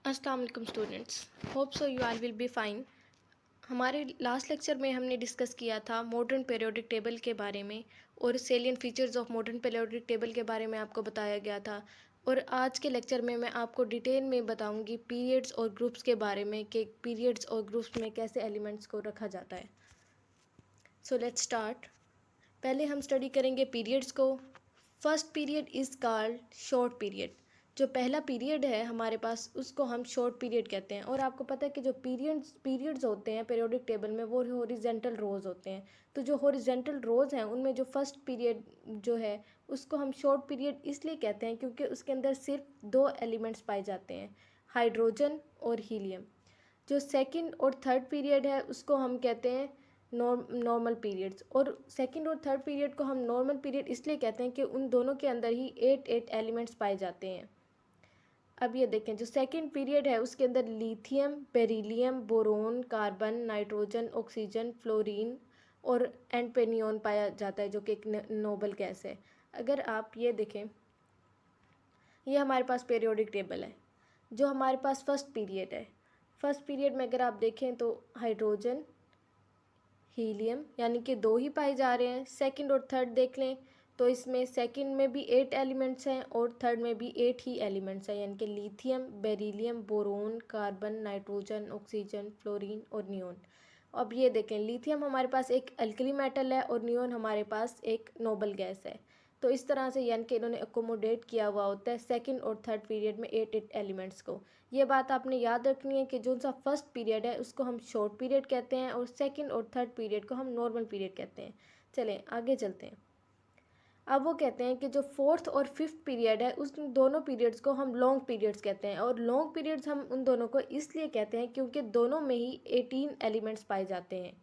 अस्सलाम वालेकुम students, hope so you all will be fine. हमारे लास्ट लेक्चर में हमने डिस्कस किया था मॉडर्न पीरियोडिक टेबल के बारे में और सेलियन features of modern periodic table के बारे में आपको बताया गया था। और आज के लेक्चर में मैं आपको डिटेल में बताऊंगी पीरियड्स और ग्रुप्स के बारे में कि पीरियड्स और ग्रुप्स में कैसे एलिमेंट्स को रखा जाता है। So let's start. पहले हम स्टडी करेंगे पीरियड्स को। First period is called short period. जो पहला पीरियड है हमारे पास उसको हम शॉर्ट पीरियड कहते हैं। और आपको पता है कि जो पीरियड्स होते हैं पीरियोडिक टेबल में वो हॉरिजेंटल रोज होते हैं। तो जो हॉरिजेंटल रोज हैं उनमें जो फर्स्ट पीरियड जो है उसको हम शॉर्ट पीरियड इसलिए कहते हैं क्योंकि उसके अंदर सिर्फ दो एलिमेंट्स पाए जाते हैं, हाइड्रोजन और हीलियम। जो सेकंड और थर्ड पीरियड है उसको हम कहते हैं नॉर्मल पीरियड्स। और सेकंड और थर्ड पीरियड को हम नॉर्मल पीरियड इसलिए कहते हैं कि उन दोनों के अंदर ही 8 एलिमेंट्स पाए जाते हैं। अब ये देखें, जो सेकंड पीरियड है उसके अंदर lithium, beryllium, boron, carbon, nitrogen, oxygen, fluorine और एंटपेनियॉन पाया जाता है जो कि एक नोबल गैस है। अगर आप ये देखें, ये हमारे पास पीरियोडिक टेबल है। जो हमारे पास फर्स्ट पीरियड है, फर्स्ट पीरियड में अगर आप देखें तो हाइड्रोजन, हीलियम यानी कि दो ही पाए जा रहे हैं। सेकंड और थर्ड देख लें तो इसमें सेकंड में भी 8 एलिमेंट्स हैं और थर्ड में भी 8 ही एलिमेंट्स हैं, यानी कि lithium, beryllium, boron, carbon, nitrogen, oxygen, fluorine और नियोन। अब ये देखें, लिथियम हमारे पास एक अल्कली मेटल है और नियोन हमारे पास एक नोबल गैस है। तो इस तरह से यानी कि इन्होंने अकोमोडेट किया हुआ होता है सेकंड और थर्ड पीरियड में 8 एलिमेंट्स को। ये बात आपने याद रखनी है कि जो सा फर्स्ट पीरियड है उसको हम शॉर्ट पीरियड कहते हैं और सेकंड और थर्ड पीरियड को हम नॉर्मल पीरियड कहते हैं। चलें आगे चलते हैं। अब वो कहते हैं कि जो फोर्थ और फिफ्थ पीरियड है उस दोनों पीरियड्स को हम लॉन्ग पीरियड्स कहते हैं। और लॉन्ग पीरियड्स हम उन दोनों को इसलिए कहते हैं क्योंकि दोनों में ही 18 एलिमेंट्स पाए जाते हैं।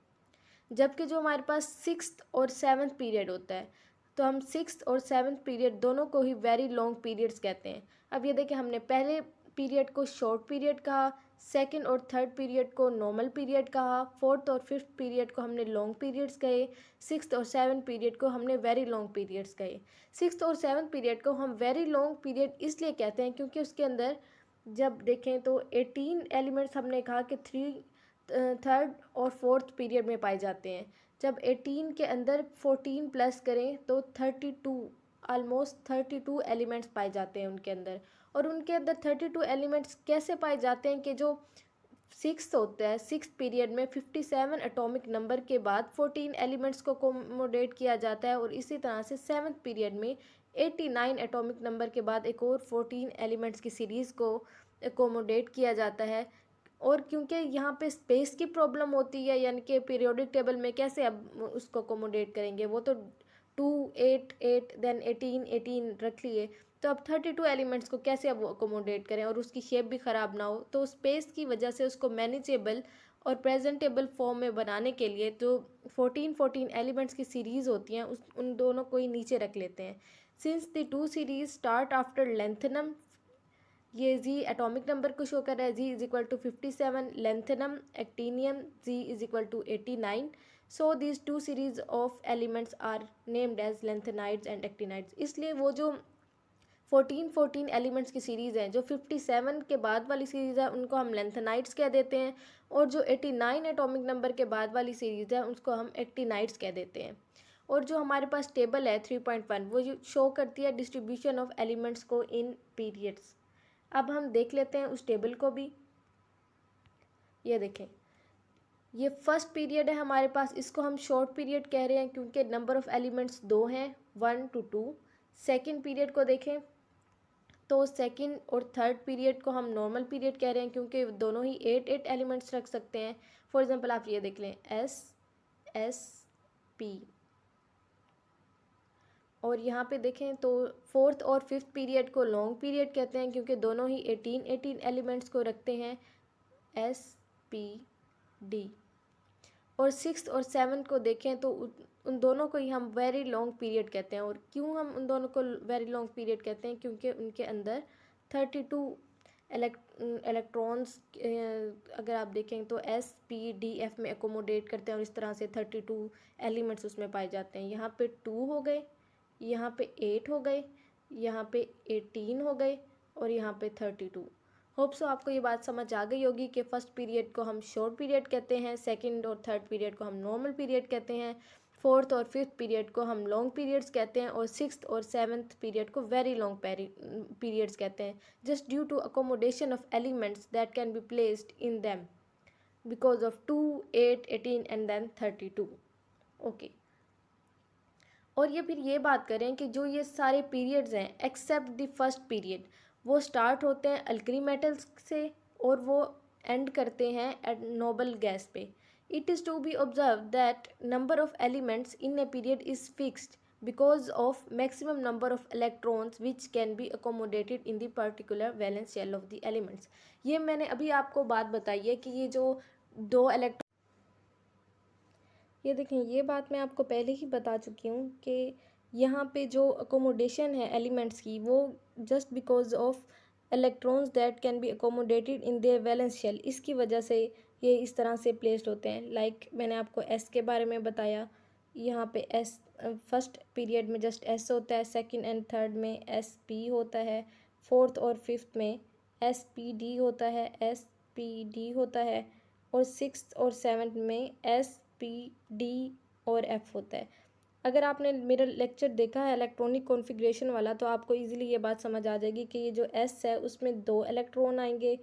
जबकि जो हमारे पास सिक्स्थ और सेवन्थ पीरियड होता है तो हम सिक्स्थ और सेवन्थ पीरियड दोनों को ही वेरी लॉन्ग पीरियड्स कहते हैं। अब ये देखिए, हमने पहले पीरियड को शॉर्ट पीरियड कहा, सेकंड और थर्ड पीरियड को नॉर्मल पीरियड कहा, फोर्थ और फिफ्थ पीरियड को हमने लॉन्ग पीरियड्स कहे, सिक्स्थ और सेवन्थ पीरियड को हमने वेरी लॉन्ग पीरियड्स कहे। सिक्स्थ और सेवन्थ पीरियड को हम वेरी लॉन्ग पीरियड इसलिए कहते हैं क्योंकि उसके अंदर जब देखें तो 18 एलिमेंट्स हमने कहा कि थर्ड और फोर्थ पीरियड में पाए जाते हैं। जब 18 के अंदर 14 प्लस करें तो 32, ऑलमोस्ट 32 एलिमेंट्स पाए जाते हैं उनके अंदर। और उनके अंदर 32 एलिमेंट्स कैसे पाए जाते हैं कि जो सिक्स होता है, सिक्स पीरियड में 57 एटॉमिक नंबर के बाद 14 एलिमेंट्स को अकोमोडेट किया जाता है। और इसी तरह से सेवन्थ पीरियड में 89 एटॉमिक नंबर के बाद एक और 14 एलिमेंट्स की सीरीज़ को अकोमोडेट किया जाता है। और क्योंकि यहाँ पे स्पेस की प्रॉब्लम होती है, यानी कि पीरियोडिक टेबल में कैसे अब उसको अकोमोडेट करेंगे, वो तो 2 8 8 देन 18 18 रख लिए, तो अब 32 एलिमेंट्स को कैसे अब अकोमोडेट करें और उसकी शेप भी ख़राब ना हो। तो स्पेस की वजह से उसको मैनेजेबल और प्रेजेंटेबल फॉर्म में बनाने के लिए जो 14 एलिमेंट्स की सीरीज़ होती हैं उन दोनों को ही नीचे रख लेते हैं। Since the two series start after lanthanum, ये जी एटॉमिक नंबर को शो कर रहा है, Z is equal to 57, lanthanum actinium Z is equal to 89। So these two series of elements are named as lanthanides and actinides. इसलिए वो जो 14 elements की series हैं, जो 57 के बाद वाली सीरीज़ है उनको हम लेंथेनाइड्स कह देते हैं, और जो 89 एटॉमिक नंबर के बाद वाली सीरीज़ है उसको हम एक्टिनाइड्स कह देते हैं। और जो हमारे पास टेबल है 3.1 वो शो करती है डिस्ट्रीब्यूशन ऑफ एलिमेंट्स को इन पीरियड्स। अब हम देख लेते हैं उस टेबल को भी। ये देखें, ये फर्स्ट पीरियड है हमारे पास, इसको हम शॉर्ट पीरियड कह रहे हैं क्योंकि नंबर ऑफ़ एलिमेंट्स दो हैं, 1 to 2। सेकंड पीरियड को देखें तो सेकंड और थर्ड पीरियड को हम नॉर्मल पीरियड कह रहे हैं क्योंकि दोनों ही 8 एलिमेंट्स रख सकते हैं। फॉर एग्जांपल आप ये देख लें, एस एस पी। और यहाँ पे देखें तो फोर्थ और फिफ्थ पीरियड को लॉन्ग पीरियड कहते हैं क्योंकि दोनों ही 18 एलिमेंट्स को रखते हैं, एस पी डी। और सिक्स्थ और सेवन्थ को देखें तो उन दोनों को ही हम वेरी लॉन्ग पीरियड कहते हैं। और क्यों हम उन दोनों को वेरी लॉन्ग पीरियड कहते हैं, क्योंकि उनके अंदर 32 इलेक्ट्रॉन्स अगर आप देखें तो एस पी डी एफ में अकोमोडेट करते हैं और इस तरह से 32 एलिमेंट्स उसमें पाए जाते हैं। यहाँ पे 2 हो गए, यहाँ पे 8 हो गए, यहाँ पे 18 हो गए और यहाँ पे 32। होप सो आपको ये बात समझ आ गई होगी कि फर्स्ट पीरियड को हम शॉर्ट पीरियड कहते हैं, सेकंड और थर्ड पीरियड को हम नॉर्मल पीरियड कहते हैं, फोर्थ और फिफ्थ पीरियड को हम लॉन्ग पीरियड्स कहते हैं, और सिक्स्थ और सेवन्थ पीरियड को वेरी लॉन्ग पीरियड्स कहते हैं, just due to accommodation of elements that can be placed in them because of 2, 8, 18 and then 32। Okay, और ये बात करें कि जो ये सारे पीरियड्स हैं एक्सेप्ट द फर्स्ट पीरियड, वो स्टार्ट होते हैं अल्कली मेटल्स से और वो एंड करते हैं एट नोबल गैस पे। It is to be observe that number of elements in a period is fixed because of maximum number of electrons which can be accommodated in the particular valence shell of the elements। ये मैंने अभी आपको बात बताई है कि ये जो दो इलेक्ट्रॉन, ये देखें, ये बात मैं आपको पहले ही बता चुकी हूँ कि यहाँ पे जो अकोमोडेशन है एलिमेंट्स की, वो just because of electrons that can be accommodated in their valence shell, इसकी वजह से ये इस तरह से प्लेस्ड होते हैं। लाइक मैंने आपको एस के बारे में बताया, यहाँ पे एस फर्स्ट पीरियड में जस्ट एस होता है, सेकंड एंड थर्ड में एस पी होता है, फोर्थ और फिफ्थ में एस पी डी होता है, एस पी डी होता है, और सिक्स्थ और सेवन्थ में एस पी डी और एफ होता है। अगर आपने मेरा लेक्चर देखा है इलेक्ट्रॉनिक कॉन्फ़िगरेशन वाला, तो आपको इजीली ये बात समझ आ जाएगी कि ये जो एस है उसमें 2 इलेक्ट्रॉन आएंगे,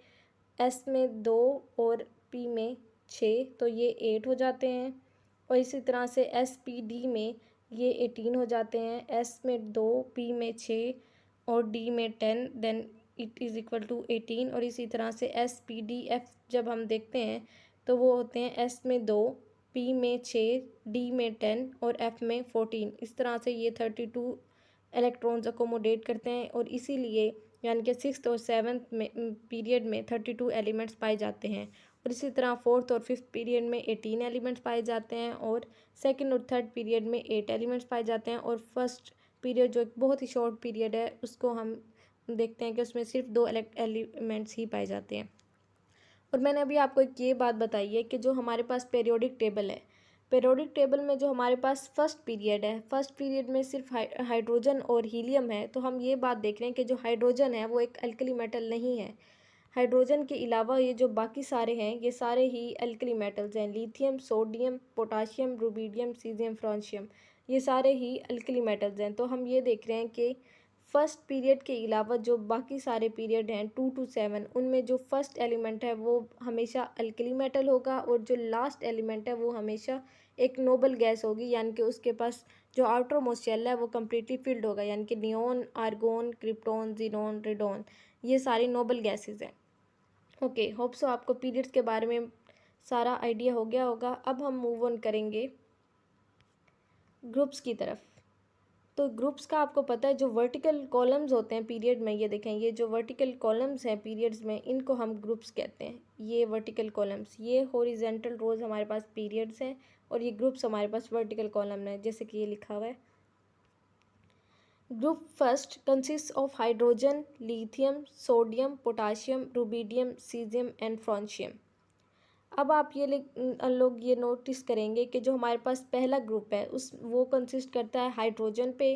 एस में 2 और पी में 6, तो ये 8 हो जाते हैं। और इसी तरह से एस पी डी में ये 18 हो जाते हैं, एस में 2, पी में 6 और डी में 10, then it is equal to 18। और इसी तरह से एस पी डी एफ जब हम देखते हैं तो वो होते हैं एस में 2, पी में 6, डी में 10 और एफ में 14। इस तरह से ये 32 इलेक्ट्रॉन्स अकोमोडेट करते हैं, और इसीलिए यानी कि सिक्स्थ और सेवन्थ में पीरियड में 32 एलिमेंट्स पाए जाते हैं, और इसी तरह फोर्थ और फिफ्थ पीरियड में 18 एलिमेंट्स पाए जाते हैं, और सेकंड और थर्ड पीरियड में 8 एलिमेंट्स पाए जाते हैं, और फर्स्ट पीरियड जो एक बहुत ही शॉर्ट पीरियड है उसको हम देखते हैं कि उसमें सिर्फ 2 एलिमेंट्स ही पाए जाते हैं। और मैंने अभी आपको एक ये बात बताई है कि जो हमारे पास पीरियोडिक टेबल है, पीरियोडिक टेबल में जो हमारे पास फर्स्ट पीरियड है, फर्स्ट पीरियड में सिर्फ हाइड्रोजन और हीलियम है, तो हम ये बात देख रहे हैं कि जो हाइड्रोजन है वो एक अल्कली मेटल नहीं है। हाइड्रोजन के अलावा ये जो बाकी सारे हैं ये सारे ही अल्कली मेटल्स हैं, lithium, sodium, potassium, rubidium, caesium, francium, ये सारे ही अल्कली मेटल्स हैं। तो हम ये देख रहे हैं कि फर्स्ट पीरियड के अलावा जो बाकी सारे पीरियड हैं 2 to 7, उनमें जो फर्स्ट एलिमेंट है वो हमेशा अल्कली मेटल होगा, और जो लास्ट एलिमेंट है वो हमेशा एक नोबल गैस होगी, यानी कि उसके पास जो आउटर मोस्ट शेल है वो कम्प्लीटली फिल्ड होगा, यानी कि neon, argon, krypton, xenon, radon, ये सारी नोबल गैसेस हैं। ओके, होप सो आपको पीरियड्स के बारे में सारा आइडिया हो गया होगा। अब हम मूव ऑन करेंगे ग्रुप्स की तरफ। तो ग्रुप्स का आपको पता है, जो वर्टिकल कॉलम्स होते हैं पीरियड में, ये देखें, ये जो वर्टिकल कॉलम्स हैं पीरियड्स में, इनको हम ग्रुप्स कहते हैं। ये वर्टिकल कॉलम्स, ये हॉरिजेंटल रोज हमारे पास पीरियड्स हैं, और ये ग्रुप्स हमारे पास वर्टिकल कॉलम है, जैसे कि ये लिखा हुआ है। Group first consist of hydrogen, lithium, sodium, potassium, rubidium, caesium and francium. अब आप ये लोग ये नोटिस करेंगे कि जो हमारे पास पहला ग्रुप है उस वो कंसिस्ट करता है हाइड्रोजन पे,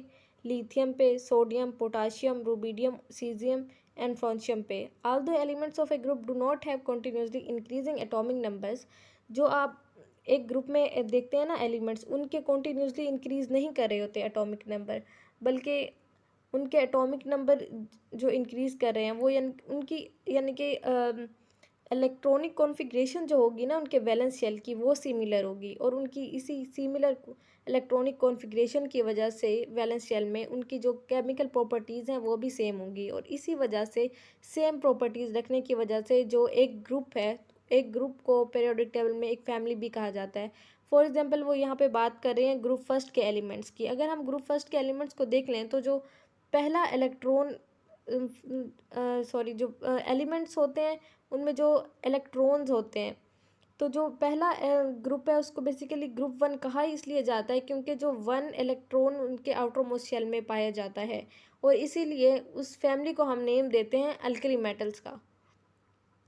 लिथियम पे, sodium, potassium, rubidium, caesium and francium पे। All the elements of a group do not have continuously increasing atomic numbers. जो आप एक ग्रुप में देखते हैं ना एलिमेंट्स, उनके कंटिन्यूसली इंक्रीज नहीं कर रहे होते एटॉमिक नंबर, बल्कि उनके एटॉमिक नंबर जो इंक्रीज़ कर रहे हैं वो उनकी यानी कि इलेक्ट्रॉनिक कॉन्फ़िगरेशन जो होगी ना उनके वैलेंस शेल की, वो सिमिलर होगी, और उनकी इसी सिमिलर इलेक्ट्रॉनिक कॉन्फ़िगरेशन की वजह से वैलेंस शेल में उनकी जो केमिकल प्रॉपर्टीज़ हैं वो भी सेम होंगी, और इसी वजह से सेम प्रॉपर्टीज़ रखने की वजह से जो एक ग्रुप है, एक ग्रुप को पीरियोडिक टेबल में एक फैमिली भी कहा जाता है। फॉर एग्जांपल वो यहाँ पे बात कर रहे हैं ग्रुप फर्स्ट के एलिमेंट्स की। अगर हम ग्रुप फर्स्ट के एलिमेंट्स को देख लें तो जो पहला इलेक्ट्रॉन जो एलिमेंट्स होते हैं उनमें जो इलेक्ट्रॉन्स होते हैं, तो जो पहला ग्रुप है उसको बेसिकली ग्रुप 1 कहा इसलिए जाता है क्योंकि जो 1 इलेक्ट्रॉन उनके आउटर मोस्ट शेल में पाया जाता है, और इसीलिए उस फैमिली को हम नेम देते हैं अल्कली मेटल्स का।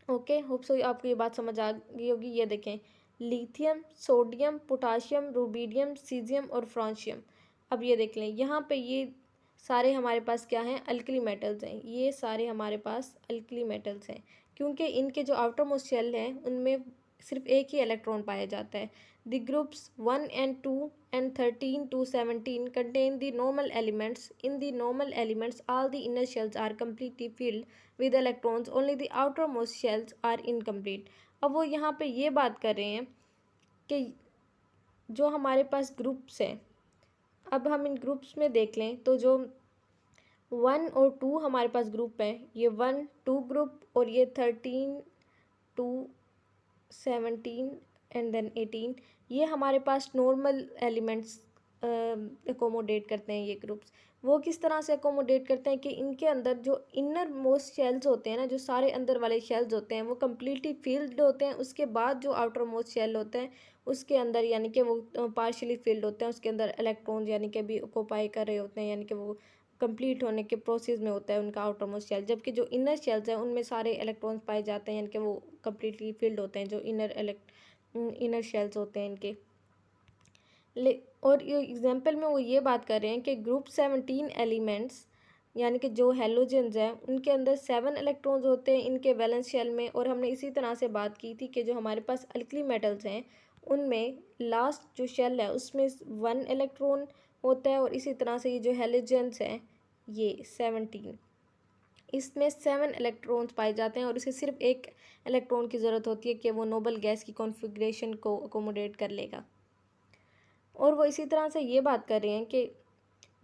ओके, होप सो आपको ये बात समझ आ गई होगी। ये देखें, lithium, sodium, potassium, rubidium, caesium और फ्रांशियम। अब ये देख लें, यहाँ पे ये सारे हमारे पास क्या हैं, अल्कली मेटल्स हैं। ये सारे हमारे पास अल्कली मेटल्स हैं क्योंकि इनके जो आउटर मोस्ट शेल हैं उनमें सिर्फ एक ही इलेक्ट्रॉन पाया जाता है। The groups 1 and 2 and 13 to 17 contain the normal elements. In the normal elements, all the inner shells are completely filled with electrons, only the outermost shells are incomplete. अब वो यहाँ पे ये बात कर रहे हैं कि जो हमारे पास ग्रुप्स हैं, अब हम इन ग्रुप्स में देख लें तो जो 1 और 2 हमारे पास ग्रुप है, ये 1-2 ग्रुप, और ये 13 टू 17 एंड देन 18, ये हमारे पास नॉर्मल एलिमेंट्स एकोमोडेट करते हैं। ये ग्रुप्स वो किस तरह से एकोमोडेट करते हैं कि इनके अंदर जो इनर मोस्ट शेल्स होते हैं ना, जो सारे अंदर वाले शेल्स होते हैं वो कम्प्लीटली फिल्ड होते हैं। उसके बाद जो आउटर मोस्ट शेल होते हैं उसके अंदर यानी कि वो पार्शियली फिल्ड होते हैं, उसके अंदर इलेक्ट्रॉन यानी कि भी ऑक्यूपाई कर रहे होते हैं, यानी कि वो कंप्लीट होने के प्रोसेस में होता है उनका आउटर मोस्ट शेल। जबकि जो इनर शेल्स हैं उनमें सारे इलेक्ट्रॉन्स पाए जाते हैं, यानी कि वो कम्प्लीटली फिल्ड होते हैं जो इनर शेल्स होते हैं इनके। और ये एग्जांपल में वो ये बात कर रहे हैं कि ग्रुप 17 एलिमेंट्स यानी कि जो हेलोजेंस हैं उनके अंदर 7 इलेक्ट्रॉन्स होते हैं इनके वैलेंस शेल में। और हमने इसी तरह से बात की थी कि जो हमारे पास अल्कली मेटल्स हैं उनमें लास्ट जो शेल है उसमें 1 इलेक्ट्रॉन होता है, और इसी तरह से ये जो हेलोजेंस हैं ये 17, इसमें 7 इलेक्ट्रॉन्स पाए जाते हैं, और उसे सिर्फ एक इलेक्ट्रॉन की ज़रूरत होती है कि वो नोबल गैस की कॉन्फ़िगरेशन को अकोमोडेट कर लेगा। और वो इसी तरह से ये बात कर रहे हैं कि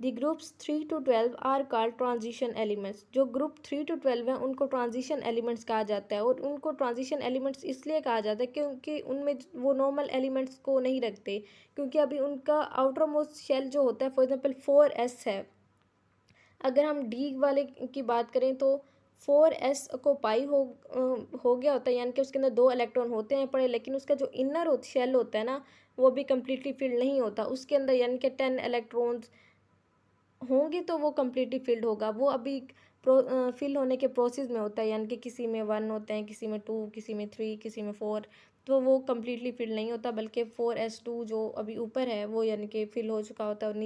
the groups 3 to 12 are called transition elements. जो ग्रुप 3 to 12 हैं उनको ट्रांजिशन एलिमेंट्स कहा जाता है, और उनको ट्रांजिशन एलिमेंट्स इसलिए कहा जाता है क्योंकि उनमें वो नॉर्मल एलिमेंट्स को नहीं रखते, क्योंकि अभी उनका आउटर मोस्ट शेल जो होता है फॉर एग्जांपल 4s है। अगर हम डी वाले की बात करें तो 4s को पाई हो गया होता है, यानी कि उसके अंदर 2 इलेक्ट्रॉन होते हैं पड़े, लेकिन उसका जो इनर शेल होता है ना वो भी कम्प्लीटली फिल्ड नहीं होता उसके अंदर, यानी कि 10 इलेक्ट्रॉन्स होंगे तो वो कम्प्लीटली फिल्ड होगा। वो अभी फिल होने के प्रोसेस में होता है, यानी कि किसी में 1 होते हैं, किसी में 2, किसी में 3, किसी में 4, तो वो कम्प्लीटली फिल नहीं होता, बल्कि 4s2 जो अभी ऊपर है वो यानी कि फिल हो चुका होता है, और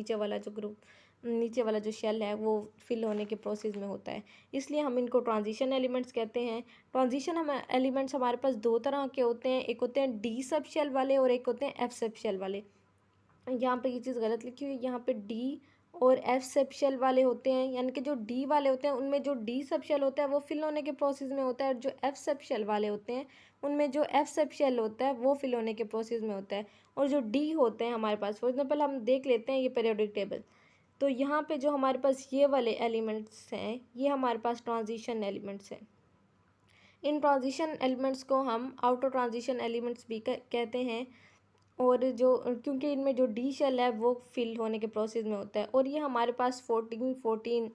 नीचे वाला जो शेल है वो फिल होने के प्रोसेस में होता है। इसलिए हम इनको ट्रांजिशन एलिमेंट्स कहते हैं। ट्रांजिशन हम एलिमेंट्स हमारे पास 2 तरह के होते हैं, एक होते हैं डी सब शेल वाले और एक होते हैं एफ सब शेल वाले। यहाँ पे ये चीज़ गलत लिखी हुई है, यहाँ पे डी और एफ सब शेल वाले होते हैं, यानी कि जो डी वाले होते हैं उनमें जो डी सब शेल होता है वो फिल होने के प्रोसेस में होता है, और जो एफ सब शेल वाले होते हैं उनमें जो एफ सब शेल होता है वो फिल होने के प्रोसेस में होता है। और जो डी होते हैं हमारे पास, फॉर एग्जाम्पल हम देख लेते हैं ये पीरियोडिक टेबल, तो यहाँ पे जो हमारे पास ये वाले एलिमेंट्स हैं ये हमारे पास ट्रांजिशन एलिमेंट्स हैं। इन ट्रांजिशन एलिमेंट्स को हम आउटर ट्रांजिशन एलिमेंट्स भी कहते हैं, और जो क्योंकि इनमें जो डी शेल है वो फिल होने के प्रोसेस में होता है। और ये हमारे पास 14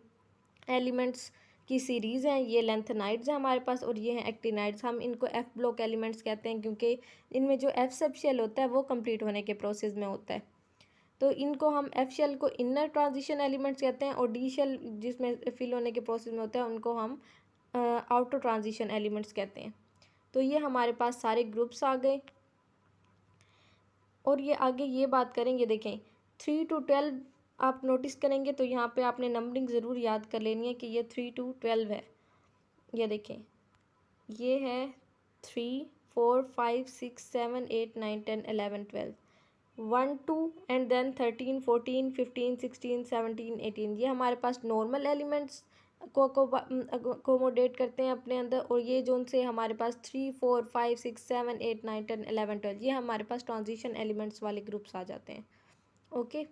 एलिमेंट्स की सीरीज़ हैं, ये लेंथेनाइड्स हैं हमारे पास, और ये हैं एक्टिनाइड्स। हम इनको एफ ब्लॉक एलिमेंट्स कहते हैं क्योंकि इनमें जो एफ सब शेल होता है वो कंप्लीट होने के प्रोसेस में होता है। तो इनको हम एफ शेल को इनर ट्रांजिशन एलिमेंट्स कहते हैं, और डी शेल जिसमें फिल होने के प्रोसेस में होता है उनको हम आउटर ट्रांजिशन एलिमेंट्स कहते हैं। तो ये हमारे पास सारे ग्रुप्स आ गए, और ये आगे ये बात करेंगे। देखें 3 to 12 आप नोटिस करेंगे तो यहाँ पे आपने नंबरिंग ज़रूर याद कर लेनी है कि ये 3 to 12 है। ये देखें ये है 3, 4, 5, 6, 7, 8, 9, 10, 11, 12, 1, 2 एंड देन 13, 14, 15, 16, 17, 18, ये हमारे पास नॉर्मल एलिमेंट्स को अकोमोडेट करते हैं अपने अंदर। और ये जो उनसे हमारे पास 3, 4, 5, 6, 7, 8, 9, 10, 11, 12 ये हमारे पास ट्रांजिशन एलिमेंट्स वाले ग्रुप्स आ जाते हैं। ओके,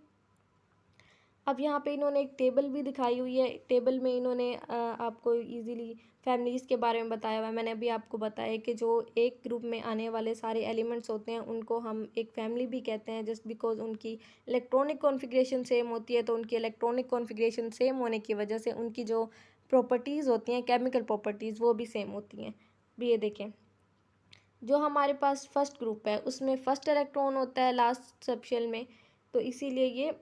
अब यहाँ पे इन्होंने एक टेबल भी दिखाई हुई है। टेबल में इन्होंने आपको इजीली फैमिलीज़ के बारे में बताया हुआ है। मैंने अभी आपको बताया कि जो एक ग्रुप में आने वाले सारे एलिमेंट्स होते हैं उनको हम एक फैमिली भी कहते हैं, जस्ट बिकॉज उनकी इलेक्ट्रॉनिक कॉन्फ़िगरेशन सेम होती है। तो उनकी इलेक्ट्रॉनिक कॉन्फ़िगरेशन सेम होने की वजह से उनकी जो प्रॉपर्टीज़ होती हैं, केमिकल प्रॉपर्टीज़, वो भी सेम होती हैं। भी ये देखें जो हमारे पास फर्स्ट ग्रुप है उसमें फर्स्ट इलेक्ट्रॉन होता है लास्ट सब शेल में, तो इसीलिए ये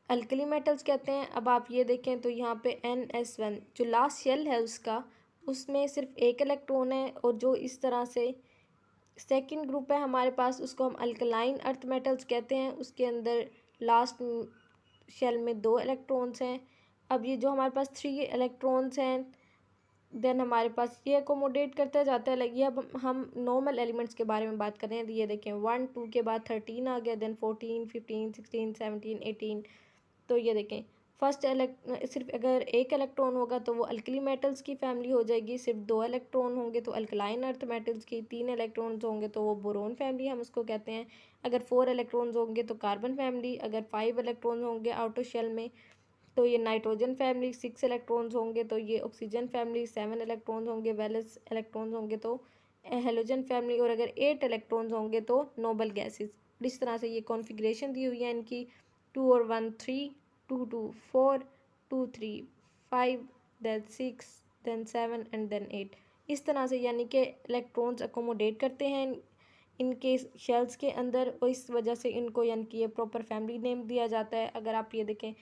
अल्कली मेटल्स कहते हैं। अब आप ये देखें तो यहाँ पे NS1 जो लास्ट शेल है उसका, उसमें सिर्फ एक इलेक्ट्रॉन है, और जो इस तरह से सेकंड ग्रुप है हमारे पास उसको हम अल्कलाइन अर्थ मेटल्स कहते हैं। उसके अंदर लास्ट शेल में 2 इलेक्ट्रॉन्स हैं। अब ये जो हमारे पास 3 इलेक्ट्रॉन्स हैं, देन हमारे पास ये अकोमोडेट करता जाता है। लाइक ये अब हम नॉर्मल एलिमेंट्स के बारे में बात कर रहे हैं। तो ये देखें 1 2 के बाद 13 आ गया, देन 14 15 16 17 18। तो ये देखें फर्स्ट सिर्फ अगर एक इलेक्ट्रॉन होगा तो वो अल्कली मेटल्स की फैमिली हो जाएगी। सिर्फ 2 इलेक्ट्रॉन होंगे तो अल्कलाइन अर्थ मेटल्स की। 3 इलेक्ट्रॉन्स होंगे तो वो बोरोन फैमिली हम उसको कहते हैं। अगर 4 इलेक्ट्रॉन्स होंगे तो कार्बन फैमिली। अगर 5 इलेक्ट्रॉन्स होंगे आउटर शेल में तो ये नाइट्रोजन फैमिली। 6 इलेक्ट्रॉन्स होंगे तो ये ऑक्सीजन फैमिली। 7 इलेक्ट्रॉन्स होंगे वैलेंस इलेक्ट्रॉन्स होंगे तो हेलोजन फैमिली। और अगर 8 इलेक्ट्रॉन्स होंगे तो नोबल गैसेस। इस तरह से ये कॉन्फ़िगरेशन दी हुई है इनकी। 2 और 1 3, 2 2 4, 2 3 5, then 6, then 7 and then 8। इस तरह से यानी कि इलेक्ट्रॉन्स अकोमोडेट करते हैं इनके शेल्स के अंदर, और इस वजह से इनको यानी कि ये प्रॉपर फैमिली नेम दिया जाता है। अगर आप ये देखें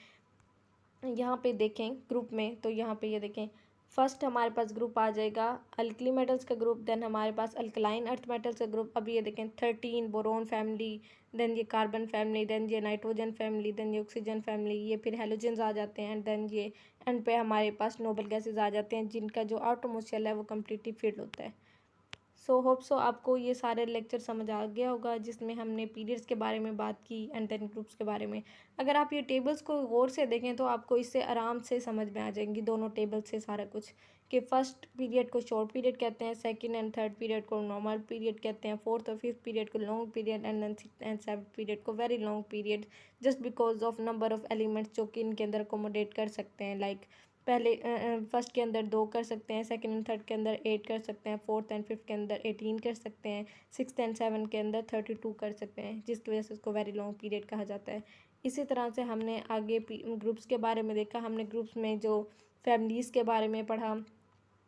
यहाँ पे देखें ग्रुप में, तो यहाँ पे ये देखें फर्स्ट हमारे पास ग्रुप आ जाएगा अल्कली मेटल्स का ग्रुप, देन हमारे पास अल्कलाइन अर्थ मेटल्स का ग्रुप। अब ये देखें 13 बोरोन फैमिली, देन ये कार्बन फैमिली, देन ये नाइट्रोजन फैमिली, देन ये ऑक्सीजन फैमिली, ये फिर हेलोजन्स आ जाते हैं, एंड देन ये एंड पे हमारे पास नोबल गैसेज आ जाते हैं जिनका जो आउटरमोस्ट शेल है वो कम्प्लीटली फिल्ड होता है। सो होप सो आपको ये सारे लेक्चर समझ आ गया होगा जिसमें हमने पीरियड्स के बारे में बात की एंड देन ग्रुप्स के बारे में। अगर आप ये टेबल्स को गौर से देखें तो आपको इससे आराम से समझ में आ जाएंगी दोनों टेबल से सारा कुछ, कि फर्स्ट पीरियड को शॉर्ट पीरियड कहते हैं, सेकंड एंड थर्ड पीरियड को नॉर्मल पीरियड कहते हैं, फोर्थ और फिफ्थ पीरियड को long period, and then sixth and seventh period को very long period, just because of number of elements जो कि इनके अंदर अकोमोडेट कर सकते हैं। लाइक पहले फर्स्ट के अंदर 2 कर सकते हैं, सेकंड एंड थर्ड के अंदर 8 कर सकते हैं, फोर्थ एंड फिफ्थ के अंदर 18 कर सकते हैं, सिक्स्थ एंड सेवन के अंदर 32 कर सकते हैं, जिसकी वजह से उसको वेरी लॉन्ग पीरियड कहा जाता है। इसी तरह से हमने आगे ग्रुप्स के बारे में देखा। हमने ग्रुप्स में जो फैमिलीज़ के बारे में पढ़ा,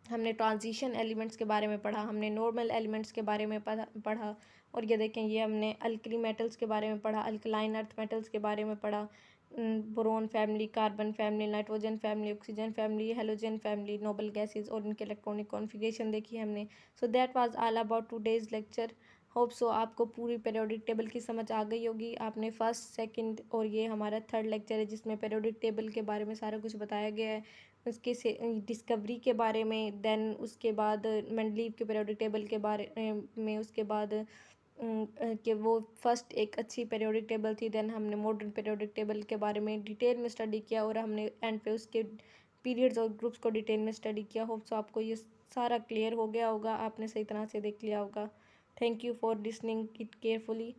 हमने ट्रांजिशन एलिमेंट्स के बारे में पढ़ा, हमने नॉर्मल एलिमेंट्स के बारे में पढ़ा। और ये देखें ये हमने अल्कली मेटल्स के बारे में पढ़ा, अल्कलाइन अर्थ मेटल्स के बारे में पढ़ा, boron family, carbon family, nitrogen family, oxygen family, halogen family, noble gases और इनके इलेक्ट्रॉनिक कॉन्फ़िगरेशन देखी हमने। So that was all about today's lecture. Hope so आपको पूरी पीरियोडिक टेबल की समझ आ गई होगी। आपने फर्स्ट सेकंड और ये हमारा थर्ड लेक्चर है जिसमें पीरियोडिक टेबल के बारे में सारा कुछ बताया गया है, उसके से डिस्कवरी के बारे में, देन उसके बाद मेंडलीव के पीरियोडिक टेबल के बारे में, उसके बाद कि वो फर्स्ट एक अच्छी पीरियोडिक टेबल थी। देन हमने मॉडर्न पीरियोडिक टेबल के बारे में डिटेल में स्टडी किया और हमने एंड पे उसके पीरियड्स और ग्रुप्स को डिटेल में स्टडी किया। होप सो आपको ये सारा क्लियर हो गया होगा, आपने सही तरह से देख लिया होगा। Thank you for listening it carefully.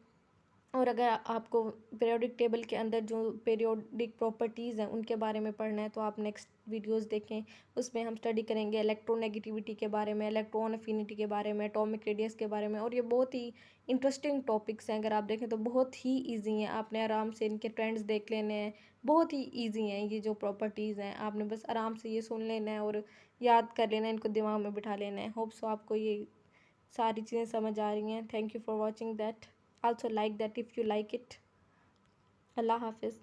और अगर आपको पीरियोडिक टेबल के अंदर जो पीरियोडिक प्रॉपर्टीज़ हैं उनके बारे में पढ़ना है तो आप नेक्स्ट वीडियोस देखें, उसमें हम स्टडी करेंगे इलेक्ट्रोनेगेटिविटी के बारे में, इलेक्ट्रॉन अफिनिटी के बारे में, एटॉमिक रेडियस के बारे में। और ये बहुत ही इंटरेस्टिंग टॉपिक्स हैं, अगर आप देखें तो बहुत ही ईजी हैं, आपने आराम से इनके ट्रेंड्स देख लेने हैं। बहुत ही ईजी हैं ये जो प्रॉपर्टीज़ हैं, आपने बस आराम से ये सुन लेना है और याद कर लेना है, इनको दिमाग में बिठा लेना है। होप सो आपको ये सारी चीज़ें समझ आ रही हैं। Thank you for watching that. Also like that if you like it. Allah Hafiz.